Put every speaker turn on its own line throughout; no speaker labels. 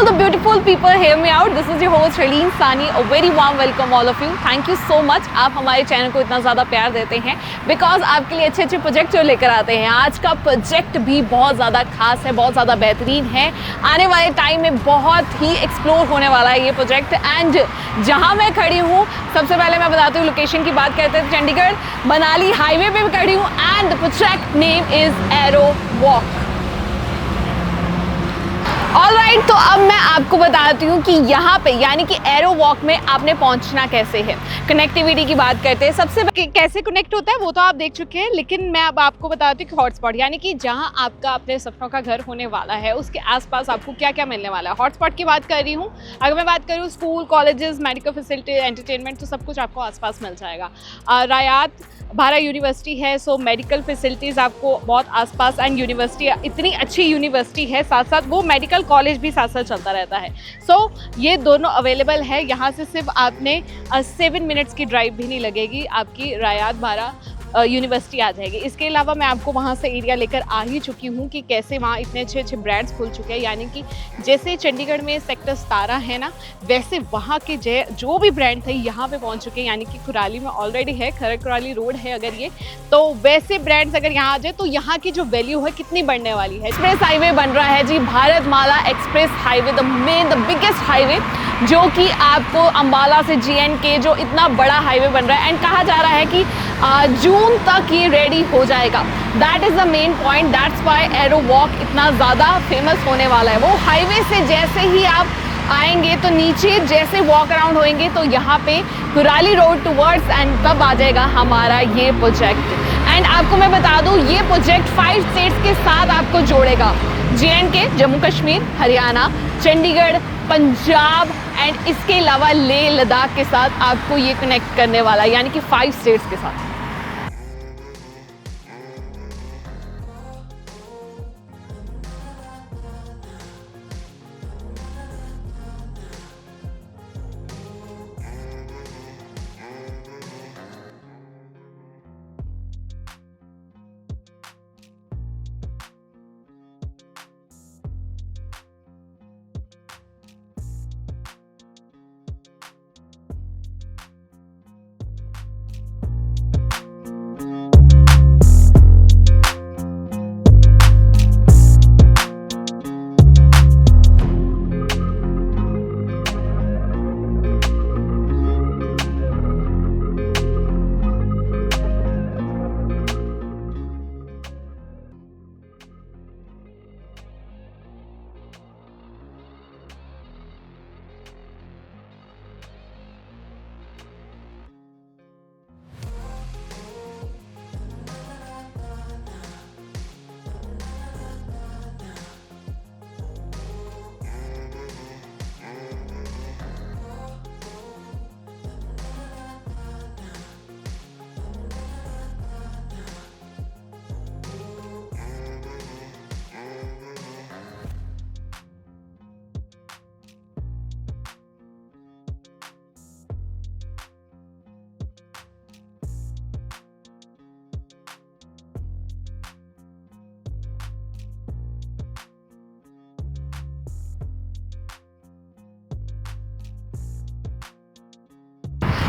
all the beautiful people, hear me out. This is your host Raleen Sani. A very warm welcome all of you. Thank you so much. आप हमारे channel को इतना ज़्यादा प्यार देते हैं because आपके लिए अच्छे अच्छे प्रोजेक्ट जो लेकर आते हैं. आज का प्रोजेक्ट भी बहुत ज़्यादा खास है, बहुत ज़्यादा बेहतरीन है. आने वाले टाइम में बहुत ही एक्सप्लोर होने वाला है ये प्रोजेक्ट. एंड जहाँ मैं खड़ी हूँ, सबसे पहले मैं बताती हूँ लोकेशन की बात करते हैं. चंडीगढ़ मनाली हाईवे पे भी खड़ी हूँ and the project name is arrow walk. Alright, तो अब मैं आपको बताती हूँ कि यहाँ पे यानी कि एरो वॉक में आपने पहुँचना कैसे है. कनेक्टिविटी की बात करते हैं. सबसे कैसे कनेक्ट होता है वो तो आप देख चुके हैं, लेकिन मैं अब आपको बताती हूँ कि हॉटस्पॉट यानी कि जहाँ आपका अपने सपनों का घर होने वाला है उसके आसपास आपको क्या क्या मिलने वाला है. हॉटस्पॉट की बात कर रही हूँ. अगर मैं बात करूँ school, colleges, medical facility, entertainment, तो सब कुछ आपको आसपास मिल जाएगा. रायात भारत यूनिवर्सिटी है, सो मेडिकल फैसिलिटीज़ आपको बहुत आसपास. एंड यूनिवर्सिटी इतनी अच्छी यूनिवर्सिटी है, साथ साथ वो मेडिकल कॉलेज भी साथ साथ चलता रहता है. सो ये दोनों अवेलेबल है. यहाँ से सिर्फ आपने 7 मिनट्स की ड्राइव भी नहीं लगेगी, आपकी रायात भारत यूनिवर्सिटी आ जाएगी. इसके अलावा मैं आपको वहाँ से एरिया लेकर आ ही चुकी हूँ कि कैसे वहाँ इतने अच्छे अच्छे ब्रांड्स खुल चुके हैं. यानी कि जैसे चंडीगढ़ में सेक्टर 17 है ना, वैसे वहाँ के जो भी ब्रांड थे यहाँ पे पहुँच चुके हैं. यानी कि कुराली में ऑलरेडी है, खरक कुराली रोड है अगर ये, तो वैसे ब्रांड्स अगर यहाँ आ जाए तो यहाँ की जो वैल्यू है कितनी बढ़ने वाली है. एक्सप्रेस हाईवे बन रहा है जी, Bharatmala express highway, the biggest highway, जो कि आपको अम्बाला से GNK जो इतना बड़ा हाईवे बन रहा है. एंड कहा जा रहा है कि जून तक ये रेडी हो जाएगा. That is the main point. That's why arrow walk इतना ज़्यादा फेमस होने वाला है. वो हाईवे से जैसे ही आप आएंगे तो नीचे जैसे वॉक अराउंड होएंगे तो यहाँ पे कुराली रोड टूवर्ड्स एंड तब आ जाएगा हमारा ये प्रोजेक्ट. एंड आपको मैं बता दूँ ये प्रोजेक्ट 5 स्टेट्स के साथ आपको जोड़ेगा. GNK जम्मू कश्मीर, हरियाणा, चंडीगढ़, पंजाब एंड इसके अलावा लेह लद्दाख के साथ आपको ये कनेक्ट करने वाला है, यानी कि 5 स्टेट्स के साथ.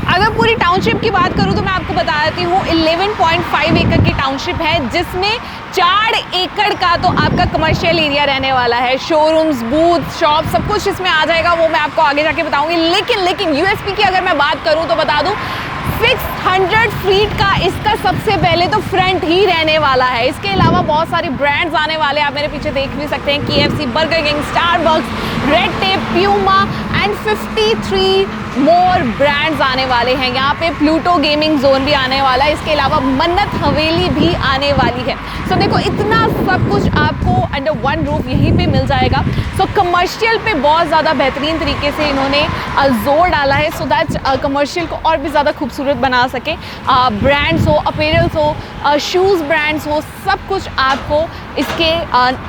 अगर पूरी टाउनशिप की बात करूं तो मैं आपको बता देती हूँ 11.5 एकड़ की टाउनशिप है, जिसमें 4 एकड़ का तो आपका कमर्शियल एरिया रहने वाला है. शोरूम्स, बूथ, शॉप, सब कुछ इसमें आ जाएगा. वो मैं आपको आगे जाके बताऊंगी. लेकिन USP की अगर मैं बात करूं तो बता दूं 600 फीट का इसका सबसे पहले तो फ्रंट ही रहने वाला है. इसके अलावा बहुत सारी ब्रांड्स आने वाले हैं. आप मेरे पीछे देख भी सकते हैं, KFC, burger king, Starbucks, red tape, Puma and 53 more brands आने वाले हैं. यहाँ पे प्लूटो गेमिंग जोन भी आने वाला है. इसके अलावा मन्नत हवेली भी आने वाली है. सो देखो इतना सब कुछ आपको अंडर वन रूफ यहीं पे मिल जाएगा. सो कमर्शियल पे बहुत ज़्यादा बेहतरीन तरीके से इन्होंने जोर डाला है सो दैट कमर्शियल को और भी ज़्यादा खूबसूरत बना सके. ब्रांड्स हो, अपीयरेंस हो, शूज़ ब्रांड्स हो, सब कुछ आपको इसके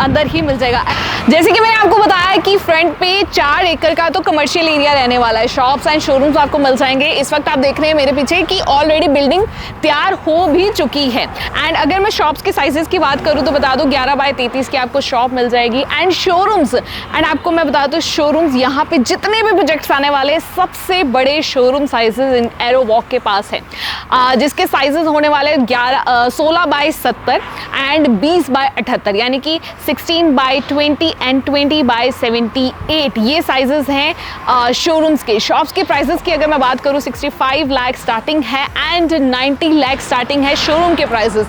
अंदर ही मिल जाएगा. जैसे कि मैंने आपको बताया कि फ्रंट पे 4 एकड़ का तो कमर्शियल कमर्शियल एरिया रहने वाला है। शॉप्स एंड शोरूम्स आपको मिल जाएंगे। इस वक्त आप देख रहे हैं मेरे पीछे कि ऑलरेडी बिल्डिंग तैयार हो भी चुकी है। एंड अगर मैं शॉप्स के साइजेस की बात करूं तो बता दूं 11 बाय 33 की आपको शॉप मिल जाएगी। एंड शोरूम्स, एंड आपको मैं बता दूं शोरूम्स यहाँ पे जितने भी प्रोजेक्ट्स आने वाले सबसे बड़े शोरूम साइजेस एरो वॉक के पास है, जिसके साइजेस होने वाले 16 बाय 70 एंड 20 बाय 78, यानी कि 16 बाय 20 एंड 20 बाय 78। ये साइजेस हैं शोरूम्स के। शॉप्स के प्राइसेस की अगर मैं बात करूं 65 लाख स्टार्टिंग है एंड 90 लाख स्टार्टिंग है शोरूम के प्राइसेस।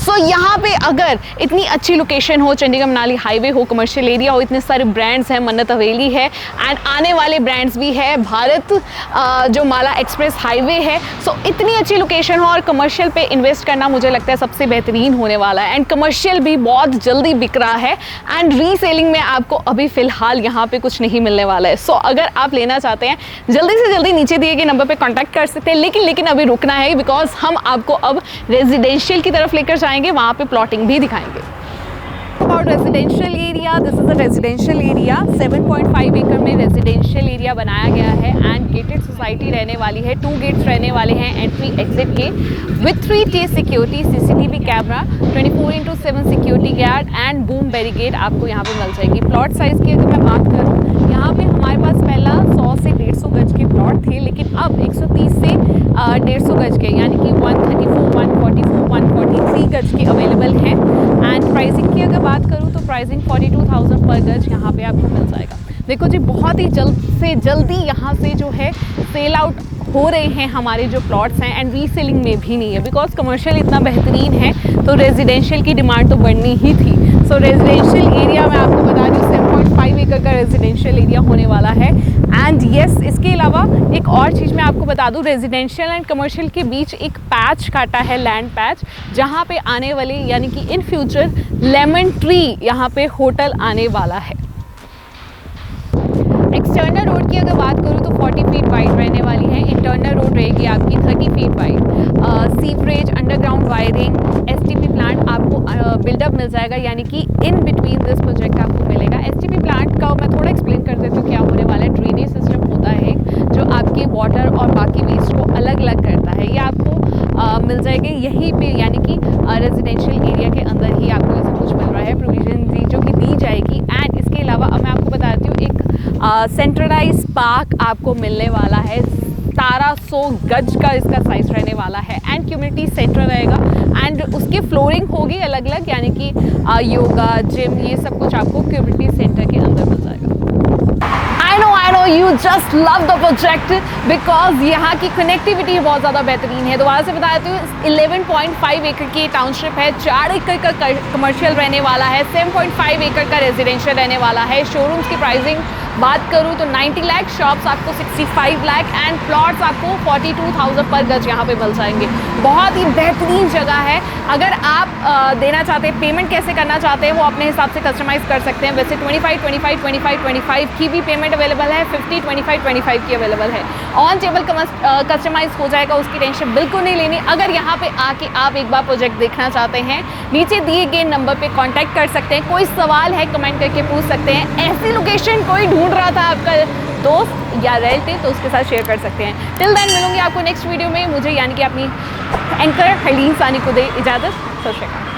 सो यहाँ पे अगर इतनी अच्छी लोकेशन हो, चंडीगढ़ मनाली हाईवे हो, कमर्शियल एरिया हो, इतने सारे ब्रांड्स हैं, मन्नत हवेली है एंड आने वाले ब्रांड्स भी है, भारत जो माला एक्सप्रेस हाईवे है। सो इतनी अच्छी लोकेशन हो और कमर्शियल पे इन्वेस्ट करना मुझे लगता है सबसे बेहतरीन होने वाला है। एंड कमर्शियल भी बहुत जल्दी बिक रहा है एंड रीसेलिंग में आपको अभी फिलहाल यहाँ पे कुछ नहीं मिलने वाला है। सो अगर आप लेना चाहते हैं जल्दी से जल्दी नीचे दिए गए नंबर पे कांटेक्ट कर सकते हैं। लेकिन अभी रुकना है, बिकॉज हम आपको अब रेजिडेंशियल की तरफ लेकर जाएंगे, वहाँ पे प्लॉटिंग भी दिखाएंगे। About residential area, this is a residential area, 7.5 एकड़ में रेजिडेंशियल एरिया बनाया गया है एंड गेटेड सोसाइटी रहने वाली है। 2 गेट्स रहने वाले हैं एंट्री एग्जिट के, with 3 security, CCTV camera, 24/7 security guard and boom barricade आपको यहाँ पे मिल जाएगी। प्लॉट साइज की अगर मैं बात करूँ, यहाँ पे हमारे पास पहला 100 से 150 गज के प्लॉट थे, लेकिन अब 130 से 150 गज के, यानी कि 134, 144, 143 गज के अवेलेबल हैं। एंड प्राइसिंग की अगर बात करूँ तो प्राइसिंग 42,000 पर गज यहाँ पे आपको मिल जाएगा। देखो जी, बहुत ही जल्द से जल्दी यहाँ से जो है सेल आउट हो रहे हैं हमारे जो प्लॉट्स हैं एंड रीसेलिंग में भी नहीं है, बिकॉज कमर्शियल इतना बेहतरीन है तो रेजिडेंशियल की डिमांड तो बढ़नी ही थी। सो रेजिडेंशियल एरिया में आपको बता दूँ 7.5 एकड़ का रेजिडेंशियल एरिया होने वाला है। एंड येस, इसके अलावा एक और चीज़ मैं आपको बता दूँ, रेजिडेंशियल एंड कमर्शियल के बीच एक पैच काटा है, लैंड पैच, जहाँ पे आने वाले यानी कि इन फ्यूचर लेमन ट्री यहाँ पे होटल आने वाला है। एक्सटर्नल रोड की अगर बात करूँ तो 40 फीट वाइड रहने वाली है। इंटरनल रोड रहेगी आपकी 30 feet wide. Sewerage, underground wiring, STP plant आपको बिल्डअप मिल जाएगा, यानी कि इन बिटवीन दिस प्रोजेक्ट आपको मिलेगा। STP प्लांट का मैं थोड़ा एक्सप्लेन कर देती हूँ क्या होने वाला है। ड्रेनेज सिस्टम होता है जो आपके वाटर और बाकी वेस्ट को अलग अलग करता है, ये आपको मिल जाएगी यहीं पे, यानी कि रेजिडेंशियल एरिया के अंदर ही आपको ये सब कुछ मिल रहा है, प्रोविजन जो कि दी जाएगी। एंड इसके अलावा अब मैं आपको बताती हूँ एक सेंट्रलाइज पार्क आपको मिलने वाला है, 1700 गज का इसका साइज रहने वाला है एंड कम्युनिटी सेंटर रहेगा एंड उसकी फ्लोरिंग होगी अलग अलग, यानी कि योगा, जिम, ये सब कुछ आपको कम्युनिटी सेंटर के अंदर मिल जाएगा। I know you just love the project because यहाँ की कनेक्टिविटी बहुत ज़्यादा बेहतरीन है। दोबारा से बता देती हूँ 11.5 एकड़ की टाउनशिप है, 4 एकड़ का कमर्शियल रहने वाला है, 7.5 एकड़ का रेजिडेंशियल रहने वाला है। शोरूम्स की प्राइसिंग बात करूँ तो 90 लाख, शॉप्स आपको 65 लाख एंड प्लॉट्स आपको 42,000 पर गज यहाँ पे मिल जाएंगे। बहुत ही बेहतरीन जगह है। अगर आप देना चाहते हैं, पेमेंट कैसे करना चाहते हैं वो अपने हिसाब से कस्टमाइज़ कर सकते हैं। वैसे 25, 25, 25, 25 की भी पेमेंट अवेलेबल है, 50, 25, 25 की अवेलेबल है। ऑन टेबल कस्टमाइज हो जाएगा, उसकी टेंशन बिल्कुल नहीं लेनी। अगर यहाँ पे आके आप एक बार प्रोजेक्ट देखना चाहते हैं, नीचे दिए गए नंबर पे कांटेक्ट कर सकते हैं। कोई सवाल है कमेंट करके पूछ सकते हैं। ऐसी लोकेशन कोई ढूंढ रहा था आपका दोस्त या रिलेटिव तो उसके साथ शेयर कर सकते हैं। टिल देन मिलूंगी आपको नेक्स्ट वीडियो में। मुझे यानी कि अपनी एंकर हरलीन सानी को दे इजाज़त। सत श्री अकाल।